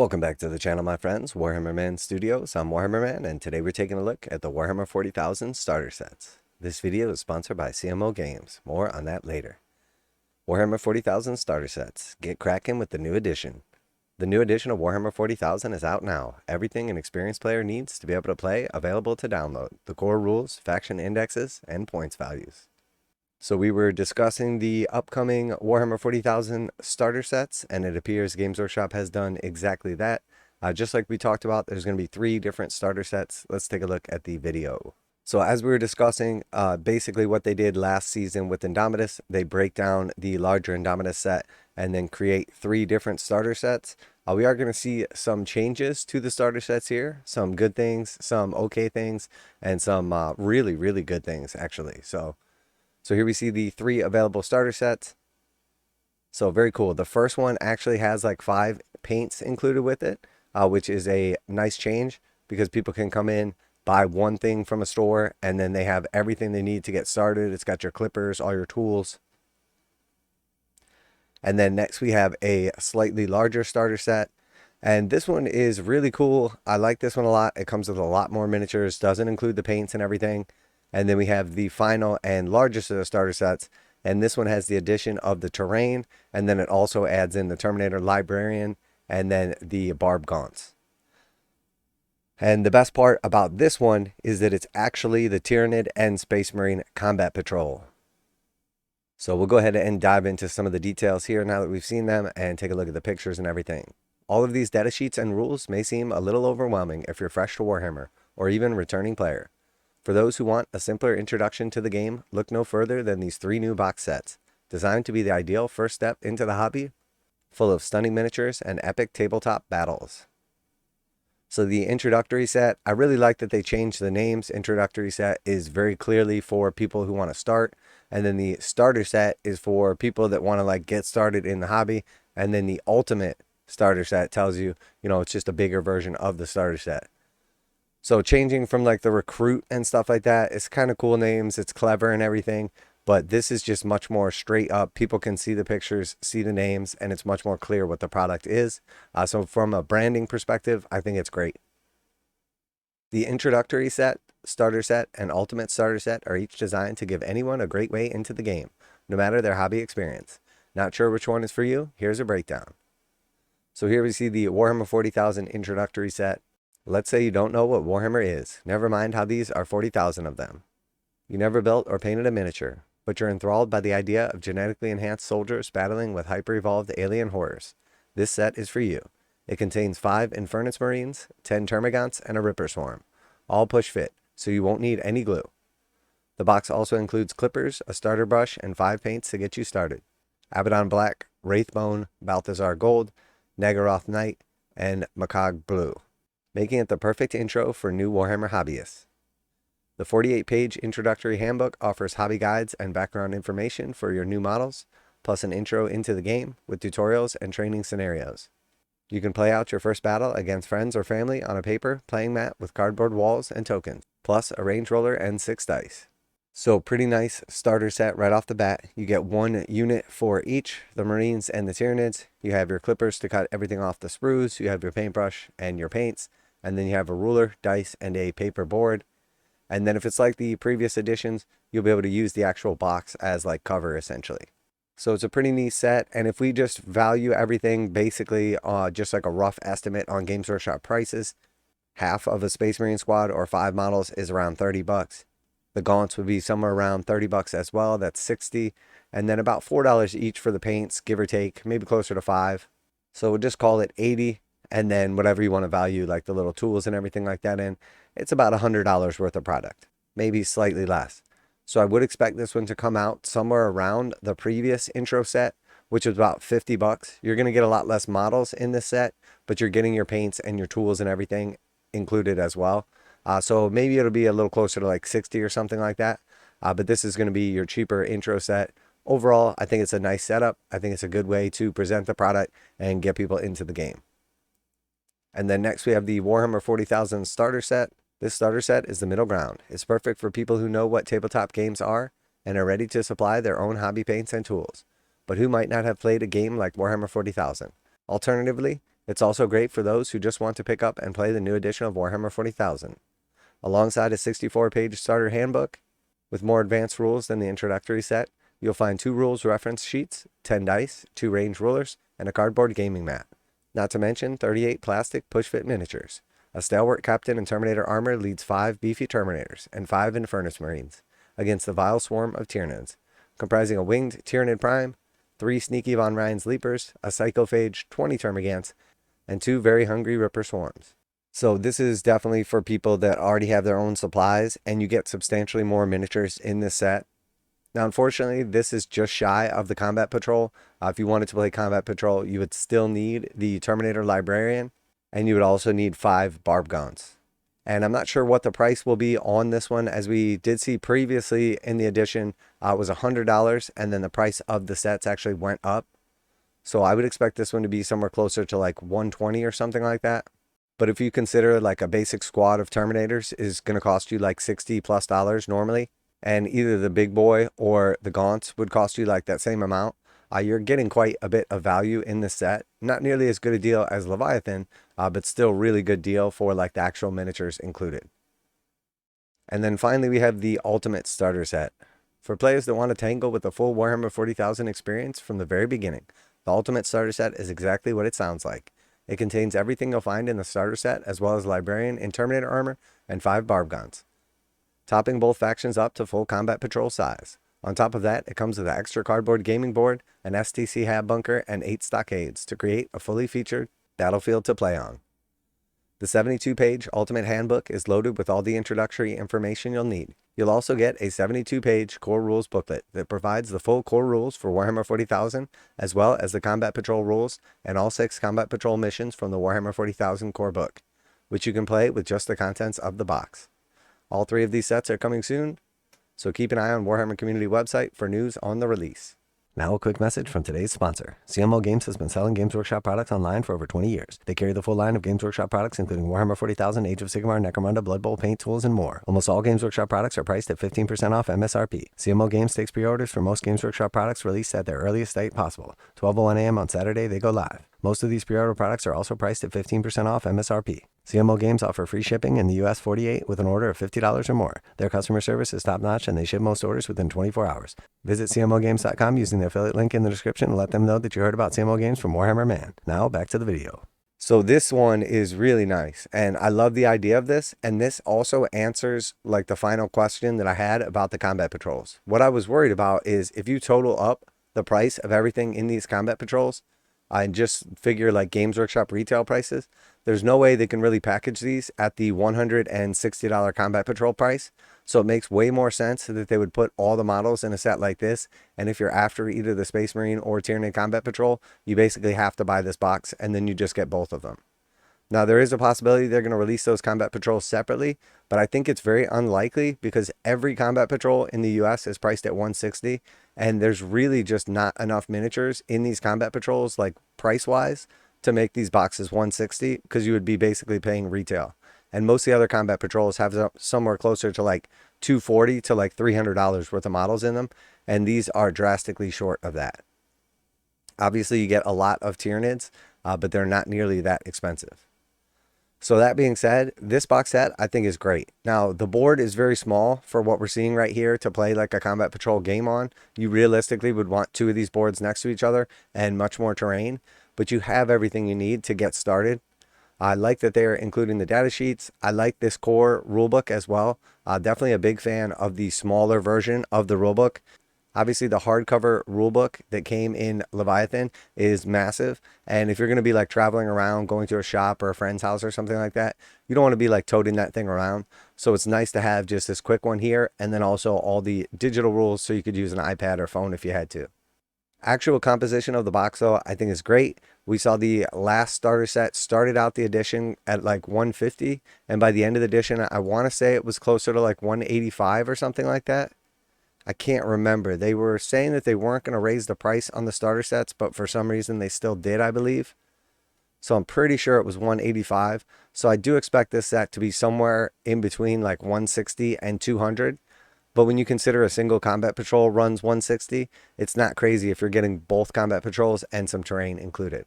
Welcome back to the channel, my friends. Warhammer Man Studios. I'm Warhammer Man, and today we're taking a look at the Warhammer 40,000 starter sets. This video is sponsored by CMO Games. More on that later. Warhammer 40,000 starter sets. Get cracking with the new edition. The new edition of Warhammer 40,000 is out now. Everything an experienced player needs to be able to play, available to download. The core rules, faction indexes, and points values. So we were discussing the upcoming Warhammer 40,000 starter sets, and it appears Games Workshop has done exactly that. Just like we talked about, there's going to be 3 different starter sets. Let's take a look at the video. So as we were discussing, basically what they did last season with Indomitus, they break down the larger Indomitus set and then create 3 different starter sets. We are going to see some changes to the starter sets here, some good things, some okay things, and some really, really good things, actually. So here we see the 3 available starter sets. So very cool. The first one actually has like 5 paints included with it, which is a nice change because people can come in, buy one thing from a store, and then they have everything they need to get started. It's got your clippers, all your tools. And then next we have a slightly larger starter set. And this one is really cool. I like this one a lot. It comes with a lot more miniatures, doesn't include the paints and everything. And then we have the final and largest of the starter sets. And this one has the addition of the terrain. And then it also adds in the Terminator Librarian and then the Barb Gaunts. And the best part about this one is that it's actually the Tyranid and Space Marine Combat Patrol. So we'll go ahead and dive into some of the details here now that we've seen them and take a look at the pictures and everything. All of these data sheets and rules may seem a little overwhelming if you're fresh to Warhammer or even returning player. For those who want a simpler introduction to the game, look no further than these 3 new box sets, designed to be the ideal first step into the hobby, full of stunning miniatures and epic tabletop battles. So the introductory set, I really like that they changed the names. Introductory set is very clearly for people who want to start, and then the starter set is for people that want to like get started in the hobby, and then the ultimate starter set tells you, it's just a bigger version of the starter set. So changing from like the recruit and stuff like that, it's kind of cool names, it's clever and everything, but this is just much more straight up. People can see the pictures, see the names, and it's much more clear what the product is. So from a branding perspective, I think it's great. The introductory set, starter set, and ultimate starter set are each designed to give anyone a great way into the game, no matter their hobby experience. Not sure which one is for you? Here's a breakdown. So here we see the Warhammer 40,000 introductory set. Let's say you don't know what Warhammer is. Never mind how these are 40,000 of them. You never built or painted a miniature, but you're enthralled by the idea of genetically enhanced soldiers battling with hyper-evolved alien horrors. This set is for you. It contains 5 Infernus Marines, 10 Termagants, and a Ripper Swarm. All push fit, so you won't need any glue. The box also includes clippers, a starter brush, and 5 paints to get you started. Abaddon Black, Wraithbone, Balthazar Gold, Nagaroth Knight, and Makog Blue, making it the perfect intro for new Warhammer hobbyists. The 48-page introductory handbook offers hobby guides and background information for your new models, plus an intro into the game with tutorials and training scenarios. You can play out your first battle against friends or family on a paper playing mat with cardboard walls and tokens, plus a range roller and 6 dice. So pretty nice starter set right off the bat. You get 1 unit for each, the Marines and the Tyranids. You have your clippers to cut everything off the sprues. You have your paintbrush and your paints. And then you have a ruler, dice, and a paper board. And then if it's like the previous editions, you'll be able to use the actual box as like cover essentially. So it's a pretty neat set. And if we just value everything basically just like a rough estimate on Games Workshop prices, half of a Space Marine squad or 5 models is around 30 bucks. The gaunts would be somewhere around 30 bucks as well. That's 60. And then about $4 each for the paints, give or take, maybe closer to 5. So we'll just call it 80. And then whatever you want to value, like the little tools and everything like that in, it's about $100 worth of product, maybe slightly less. So I would expect this one to come out somewhere around the previous intro set, which was about 50 bucks. You're going to get a lot less models in this set, but you're getting your paints and your tools and everything included as well. So maybe it'll be a little closer to like 60 or something like that. But this is going to be your cheaper intro set. Overall, I think it's a nice setup. I think it's a good way to present the product and get people into the game. And then next we have the Warhammer 40,000 starter set. This starter set is the middle ground. It's perfect for people who know what tabletop games are and are ready to supply their own hobby paints and tools, but who might not have played a game like Warhammer 40,000. Alternatively, It's also great for those who just want to pick up and play the new edition of Warhammer 40,000. Alongside a 64-page starter handbook, with more advanced rules than the introductory set, you'll find 2 rules reference sheets, 10 dice, 2 range rulers, and a cardboard gaming mat. Not to mention 38 plastic push-fit miniatures. A stalwart captain in Terminator armor leads 5 beefy Terminators and 5 Infernus Marines against the vile swarm of Tyranids, comprising a winged Tyranid Prime, 3 sneaky Von Ryan's Leapers, a Psychophage, 20 Termagants, and 2 very hungry Ripper Swarms. So this is definitely for people that already have their own supplies, and you get substantially more miniatures in this set. Now, unfortunately, this is just shy of the Combat Patrol. If you wanted to play Combat Patrol, you would still need the Terminator Librarian, and you would also need 5 Barb Guns. And I'm not sure what the price will be on this one. As we did see previously in the edition, it was $100, and then the price of the sets actually went up. So I would expect this one to be somewhere closer to like $120 or something like that. But if you consider like a basic squad of Terminators is going to cost you like $60+ normally, and either the big boy or the gaunts would cost you like that same amount, you're getting quite a bit of value in this set. Not nearly as good a deal as Leviathan, but still really good deal for like the actual miniatures included. And then finally we have the Ultimate Starter Set. For players that want to tangle with the full Warhammer 40,000 experience from the very beginning, the Ultimate Starter Set is exactly what it sounds like. It contains everything you'll find in the starter set, as well as Librarian in Terminator armor and 5 Barb Guns, topping both factions up to full Combat Patrol size. On top of that, it comes with an extra cardboard gaming board, an STC hab bunker, and 8 stockades to create a fully featured battlefield to play on. The 72-page Ultimate Handbook is loaded with all the introductory information you'll need. You'll also get a 72-page core rules booklet that provides the full core rules for Warhammer 40,000, as well as the Combat Patrol rules and all 6 Combat Patrol missions from the Warhammer 40,000 core book, which you can play with just the contents of the box. All 3 of these sets are coming soon, so keep an eye on Warhammer Community website for news on the release. Now a quick message from today's sponsor. CMO Games has been selling Games Workshop products online for over 20 years. They carry the full line of Games Workshop products, including Warhammer 40,000, Age of Sigmar, Necromunda, Blood Bowl, paint tools, and more. Almost all Games Workshop products are priced at 15% off MSRP. CMO Games takes pre-orders for most Games Workshop products released at their earliest date possible. 12:01 a.m. on Saturday, they go live. Most of these pre-order products are also priced at 15% off MSRP. CMO Games offer free shipping in the US 48 with an order of $50 or more. Their customer service is top-notch, and they ship most orders within 24 hours. Visit CMOGames.com using the affiliate link in the description and let them know that you heard about CMO Games from Warhammer Man. Now, back to the video. So this one is really nice, and I love the idea of this, and this also answers like the final question that I had about the Combat Patrols. What I was worried about is if you total up the price of everything in these Combat Patrols, I just figure like Games Workshop retail prices, there's no way they can really package these at the $160 Combat Patrol price. So it makes way more sense that they would put all the models in a set like this. And if you're after either the Space Marine or Tyranid Combat Patrol, you basically have to buy this box and then you just get both of them. Now, there is a possibility they're going to release those Combat Patrols separately, but I think it's very unlikely because every Combat Patrol in the US is priced at $160, and there's really just not enough miniatures in these Combat Patrols, like price-wise, to make these boxes $160 because you would be basically paying retail. And most of the other Combat Patrols have somewhere closer to like $240 to like $300 worth of models in them, and these are drastically short of that. Obviously, you get a lot of Tyranids, but they're not nearly that expensive. So that being said, this box set I think is great. Now, the board is very small for what we're seeing right here to play like a Combat Patrol game on. You realistically would want 2 of these boards next to each other and much more terrain, but you have everything you need to get started. I like that they're including the data sheets. I like this core rulebook as well. Definitely a big fan of the smaller version of the rulebook. Obviously, the hardcover rulebook that came in Leviathan is massive. And if you're going to be like traveling around, going to a shop or a friend's house or something like that, you don't want to be like toting that thing around. So it's nice to have just this quick one here, and then also all the digital rules so you could use an iPad or phone if you had to. Actual composition of the box, though, I think is great. We saw the last starter set started out the edition at like $150, and by the end of the edition, I want to say it was closer to like $185 or something like that. I can't remember. They were saying that they weren't going to raise the price on the starter sets, but for some reason they still did, I believe. So I'm pretty sure it was $185. So I do expect this set to be somewhere in between like $160 and $200. But when you consider a single Combat Patrol runs $160, it's not crazy if you're getting both Combat Patrols and some terrain included.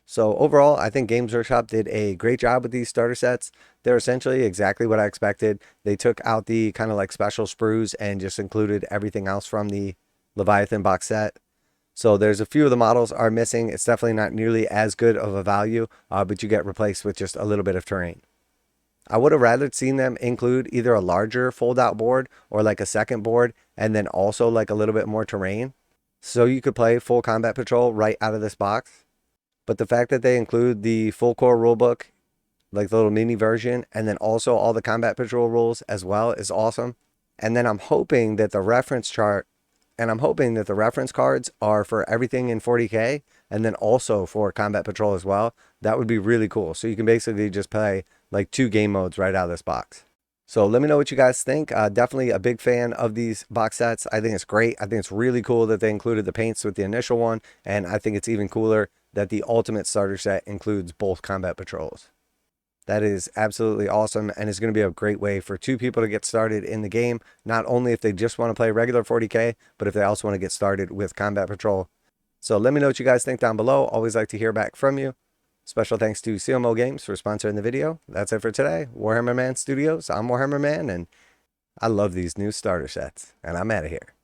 So overall, I think Games Workshop did a great job with these starter sets. They're essentially exactly what I expected. They took out the kind of like special sprues and just included everything else from the Leviathan box set. So there's a few of the models are missing. It's definitely not nearly as good of a value, but you get replaced with just a little bit of terrain. I would have rather seen them include either a larger fold out board or like a second board and then also like a little bit more terrain. So you could play full combat patrol right out of this box. But the fact that they include the full core rulebook, like the little mini version, and then also all the combat patrol rules as well is awesome. And then I'm hoping that the reference chart and I'm hoping that the reference cards are for everything in 40K and then also for combat patrol as well. That would be really cool. So you can basically just play like 2 game modes right out of this box. So let me know what you guys think. Definitely a big fan of these box sets. I think it's great. I think it's really cool that they included the paints with the initial one. And I think it's even cooler that the ultimate starter set includes both combat patrols. That is absolutely awesome and is going to be a great way for 2 people to get started in the game. Not only if they just want to play regular 40K, but if they also want to get started with combat patrol. So let me know what you guys think down below. Always like to hear back from you. Special thanks to CMO Games for sponsoring the video. That's it for today. Warhammer Man Studios. I'm Warhammer Man, and I love these new starter sets. And I'm out of here.